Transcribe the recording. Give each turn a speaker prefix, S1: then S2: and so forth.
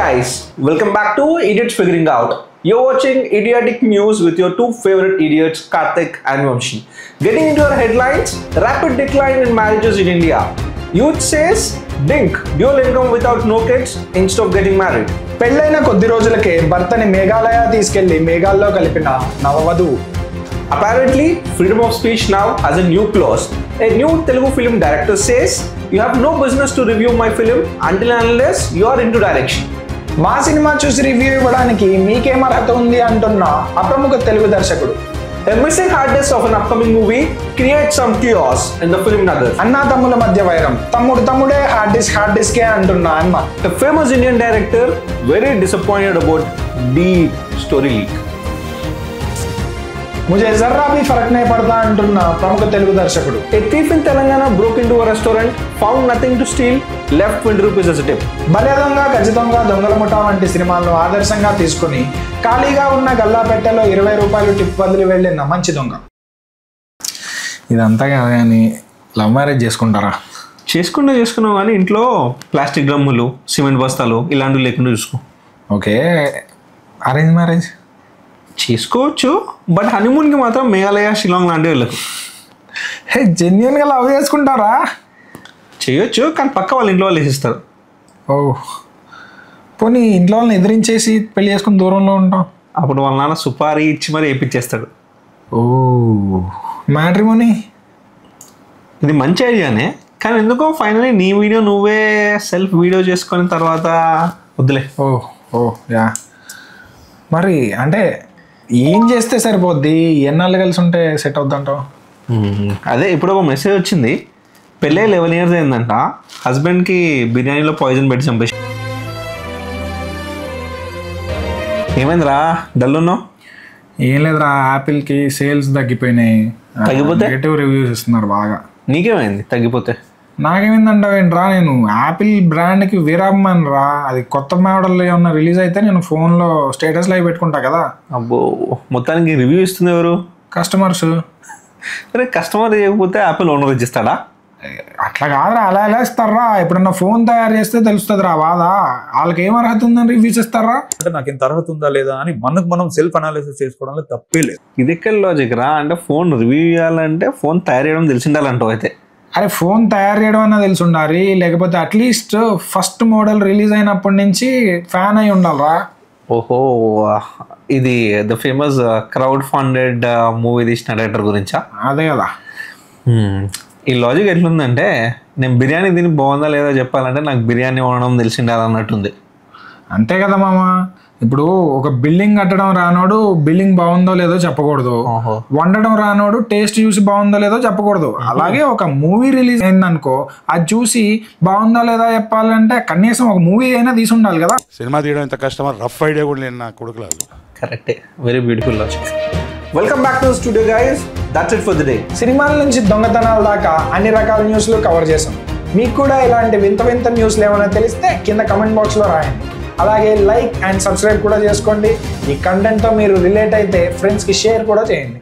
S1: guys, welcome back to Idiots Figuring Out. You're watching Idiotic News with your two favorite idiots, Karthik and Vamshi. Getting into our headlines, rapid decline in marriages in India. Youth says, dink, dual income without no kids instead of getting married.
S2: పెళ్ళైన కొద్ది రోజులకే భర్తని మేఘాలయ తీసుకెళ్లి మేఘాల్లో కలిపిన నవవధువు.
S1: Apparently, freedom of speech now has a new clause. A new Telugu film director says, you have no business to review my film until and unless you are into direction.
S2: మా cinema చూసి review ఇవ్వడానికి మీకేం అర్హత ఉంది అంటున్న అప్రముఖ తెలుగు దర్శకుడు.
S1: A missing hard disk of an upcoming movie creates some chaos in the film nagar.
S2: అన్నా తమ్ముల మధ్య వైరం, తమ్ముడే హార్డ్ డిస్కే అంటున్న అన్న.
S1: A famous Indian director very disappointed about deep story leak.
S2: ముజే జర్రా భీ ఫరక్ నే పడతా అంటున్న ప్రముఖ తెలుగు దర్శకుడు.
S1: A thief in Telangana broke into a restaurant, found nothing to steal, left 20 rupees as a tip.
S2: బలే దొంగ, గజ దొంగ, దొంగల ముఠా వంటి సినిమాలను ఆదర్శంగా తీసుకుని ఖాళీగా ఉన్న గల్లాపెట్టెలో 20 రూపాయలు టిప్ వదిలి వెళ్ళిన మంచి దొంగ.
S3: ఇదంతా కాదు కానీ లవ్ మ్యారేజ్ చేసుకుంటారా?
S1: చేసుకున్నావు కానీ ఇంట్లో ప్లాస్టిక్ డ్రమ్ములు, సిమెంట్ బస్తాలు ఇలాంటివి లేకుండా చూసుకో.
S3: ఓకే, అరేంజ్ మ్యారేజ్
S1: చేసుకోవచ్చు, బట్ హనీమూన్కి మాత్రం మేఘాలయ, షిలాంగ్ లాంటివి వెళ్ళకు.
S3: హే, జెన్యున్గా లవ్ చేసుకుంటారా?
S1: చేయొచ్చు, కానీ పక్క వాళ్ళ ఇంట్లో వాళ్ళు వేసిస్తారు.
S3: ఓ, పోనీ ఇంట్లో వాళ్ళని ఎదిరించేసి పెళ్లి చేసుకుని దూరంలో ఉంటాం.
S1: అప్పుడు వాళ్ళ నాన్న సుపారీ ఇచ్చి మరీ వేయించేస్తాడు.
S3: ఓ, మ్యాట్రిమోనీ
S1: ఇది మంచి ఐడియానే, కానీ ఎందుకో ఫైనలీ నీ వీడియో నువ్వే సెల్ఫ్ వీడియో చేసుకున్న తర్వాత వద్దులే.
S3: ఓ యా, మరి అంటే ఏం చేస్తే సరిపోద్ది? ఎన్నాళ్ళు కలిసి ఉంటే సెట్ అవుద్దంటావు?
S1: అదే ఇప్పుడు ఒక మెసేజ్ వచ్చింది, పెళ్ళి 11 years అయిందంట, హస్బెండ్కి బిర్యానీలో పాయిజన్ పెట్టి చంపేసి. ఏమైందిరా డల్ ఉన్నావు?
S3: ఏం లేదురా, యాపిల్కి సేల్స్ తగ్గిపోయినాయి.
S1: తగ్గిపోతే
S3: నెగటివ్ రివ్యూస్ ఇస్తున్నారు బాగా.
S1: నీకేమైంది తగ్గిపోతే?
S3: నాకేమైందంటావేంట్రా, నేను యాపిల్ బ్రాండ్కి వీరాభిమాన్ రా. అది కొత్త మోడల్ ఏమన్నా రిలీజ్ అయితే నేను ఫోన్లో స్టేటస్లో అవి పెట్టుకుంటా కదా.
S1: అబ్బో, మొత్తానికి రివ్యూ ఇస్తుంది ఎవరు?
S3: కస్టమర్స్.
S1: అరే కస్టమర్ చేయకపోతే యాపిల్ ఓనర్ ఇచ్చిస్తాడా?
S3: అట్లా కాదురా, అలా ఎలా ఇస్తారా? ఎప్పుడన్నా ఫోన్ తయారు చేస్తే తెలుస్తుంది రా బాధ. వాళ్ళకి ఏం అర్హత ఉందని రివ్యూస్ ఇస్తారా?
S4: అంటే నాకు ఇంత అర్హత ఉందా లేదా అని మనం సెల్ఫ్ అనాలిసిస్ చేసుకోవడంలో తప్పే లేదు.
S1: ఇది ఎక్కడ లాజిక్ రా? అంటే ఫోన్ రివ్యూ చేయాలంటే ఫోన్ తయారు చేయడం తెలిసి ఉండాలంటావు అయితే.
S3: అరే ఫోన్ తయారు చేయడం అన్నా తెలిసి ఉండాలి, లేకపోతే అట్లీస్ట్ ఫస్ట్ మోడల్ రిలీజ్ అయినప్పటి నుంచి ఫ్యాన్ అయి ఉండాలిరా.
S1: ఓహో, ఇది the famous crowd funded movie తీసిన డైరెక్టర్ గురించా?
S3: అదే కదా.
S1: ఈ లాజిక్ ఎట్లుందంటే, నేను బిర్యానీ తిని బాగుందా లేదా చెప్పాలంటే నాకు బిర్యానీ వండడం తెలిసి ఉండాలన్నట్టుంది.
S3: అంతే కదా మామ. ఇప్పుడు ఒక బిల్డింగ్ కట్టడం రానోడు బిల్డింగ్ బాగుందో లేదో చెప్పకూడదు, వండడం రానోడు టేస్ట్ చూసి బాగుందో లేదో చెప్పకూడదు. అలాగే ఒక మూవీ రిలీజ్ అయిందనుకో, అది చూసి బాగుందా లేదా చెప్పాలంటే కనీసం ఒక మూవీ అయినా తీసి ఉండాలి కదా.
S5: సినిమా తీయడం ఇంత కష్టమా? రఫ్ ఐడియా కూడా నేను నా కొడుకులాదు.
S1: కరెక్టే, very beautiful logic. Welcome back to studio guys, that's it for the day.
S2: సినిమాల నుంచి దొంగతనాల దాకా అన్ని రకాల న్యూస్లు కవర్ చేసాం. మీకు కూడా ఇలాంటి వింత న్యూస్లు ఏమైనా తెలిస్తే కింద కమెంట్ బాక్స్లో రాయండి. అలాగే లైక్ అండ్ సబ్స్క్రైబ్ కూడా చేసుకోండి. ఈ కంటెంట్తో మీరు రిలేట్ అయితే ఫ్రెండ్స్కి షేర్ కూడా చేయండి.